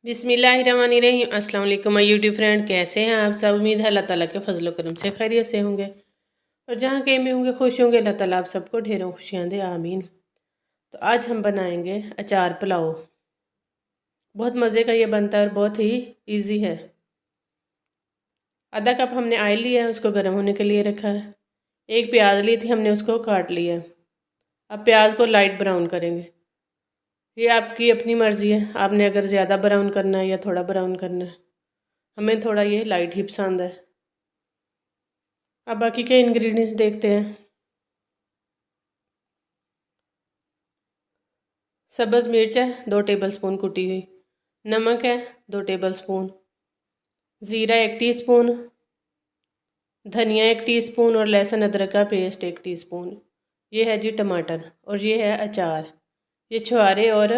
बिस्मिल्लाहिर्रहमानिर्रहीम। अस्सलाम वालेकुम माय यूट्यूब फ्रेंड, कैसे हैं आप सब। उम्मीद है अल्लाह ताला के फजल करम से खैरियत से होंगे और जहाँ कहीं भी होंगे खुश होंगे। अल्लाह ताला आप सबको ढेरों खुशियाँ दे, आमीन। तो आज हम बनाएंगे अचार पुलाव। बहुत मज़े का ये बनता है और बहुत ही ईजी है। आधा कप हमने ऑयल लिया है, उसको गर्म होने के लिए रखा है। एक प्याज ली थी हमने, उसको काट लिया है। अब प्याज को लाइट ब्राउन करेंगे। ये आपकी अपनी मर्ज़ी है, आपने अगर ज़्यादा ब्राउन करना है या थोड़ा ब्राउन करना है। हमें थोड़ा ये लाइट ही पसंद है। अब बाकी के इंग्रेडिएंट्स देखते हैं। सब्ज़ मिर्च है 2 टेबलस्पून कुटी हुई, नमक है 2 टेबलस्पून, ज़ीरा 1 टीस्पून, धनिया 1 टीस्पून और लहसुन अदरक का पेस्ट 1 टीस्पून। ये है जी टमाटर और ये है अचार। ये छुहारे और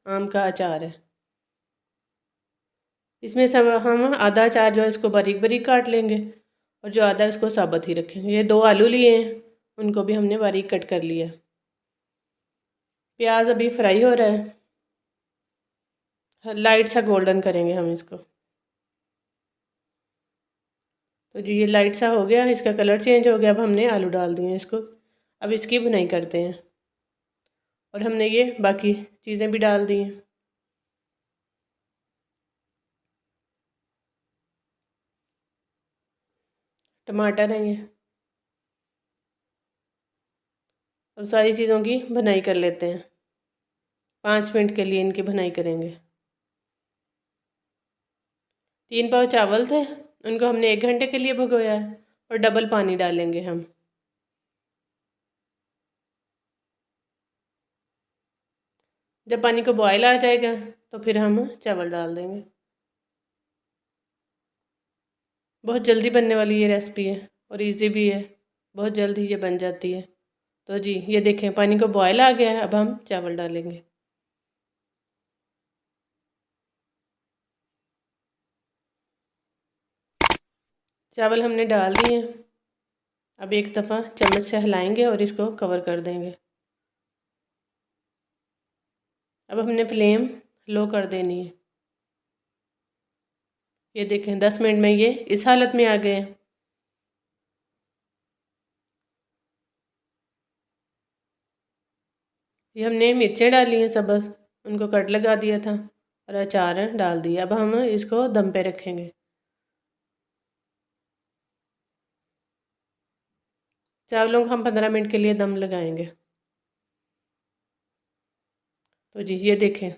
आम का अचार है। इसमें सब हम आधा अचार जो है इसको बारीक बारीक काट लेंगे और जो आधा इसको साबुत ही रखेंगे। ये 2 आलू लिए हैं, उनको भी हमने बारीक कट कर लिया। प्याज अभी फ्राई हो रहा है, लाइट सा गोल्डन करेंगे हम इसको। तो जी ये लाइट सा हो गया, इसका कलर चेंज हो गया। अब हमने आलू डाल दिए हैं इसको। अब इसकी भुनाई करते हैं और हमने ये बाकी चीज़ें भी डाल दी हैं। टमाटर हैं ये। अब सारी चीज़ों की भुनाई कर लेते हैं। 5 मिनट के लिए इनकी भुनाई करेंगे। 3 पाव चावल थे, उनको हमने 1 घंटे के लिए भिगोया है और डबल पानी डालेंगे हम। जब पानी को बॉयल आ जाएगा तो फिर हम चावल डाल देंगे। बहुत जल्दी बनने वाली ये रेसिपी है और इजी भी है, बहुत जल्द ही ये बन जाती है। तो जी ये देखें पानी को बॉयल आ गया है, अब हम चावल डालेंगे। चावल हमने डाल दिए हैं। अब एक दफ़ा चम्मच से हिलाएंगे और इसको कवर कर देंगे। अब हमने फ्लेम लो कर देनी है। ये देखें 10 मिनट में ये इस हालत में आ गए हैं। ये हमने मिर्चें डाली हैं सब्ज़, उनको कट लगा दिया था और अचार डाल दिया। अब हम इसको दम पे रखेंगे। चावलों को हम 15 मिनट के लिए दम लगाएंगे। तो जी ये देखें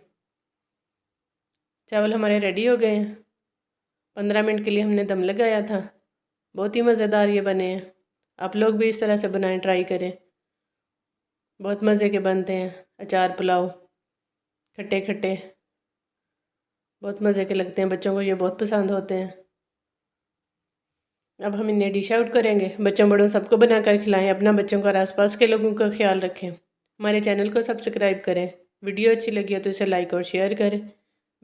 चावल हमारे रेडी हो गए हैं। 15 मिनट के लिए हमने दम लगाया था। बहुत ही मज़ेदार ये बने हैं। आप लोग भी इस तरह से बनाएं, ट्राई करें। बहुत मज़े के बनते हैं अचार पुलाव, खट्टे खट्टे, बहुत मज़े के लगते हैं। बच्चों को ये बहुत पसंद होते हैं। अब हम इन्हें डिश आउट करेंगे। बच्चों बड़ों सबको बनाकर खिलाएं। अपना, बच्चों का और आसपास के लोगों का ख्याल रखें। हमारे चैनल को सब्सक्राइब करें। वीडियो अच्छी लगी हो तो इसे लाइक और शेयर करें।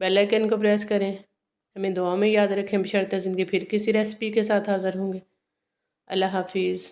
बेल आइकन को प्रेस करें। हमें दुआ में याद रखें। बशर्ते ज़िंदगी फिर किसी रेसिपी के साथ हाज़िर होंगे। अल्लाह हाफिज़।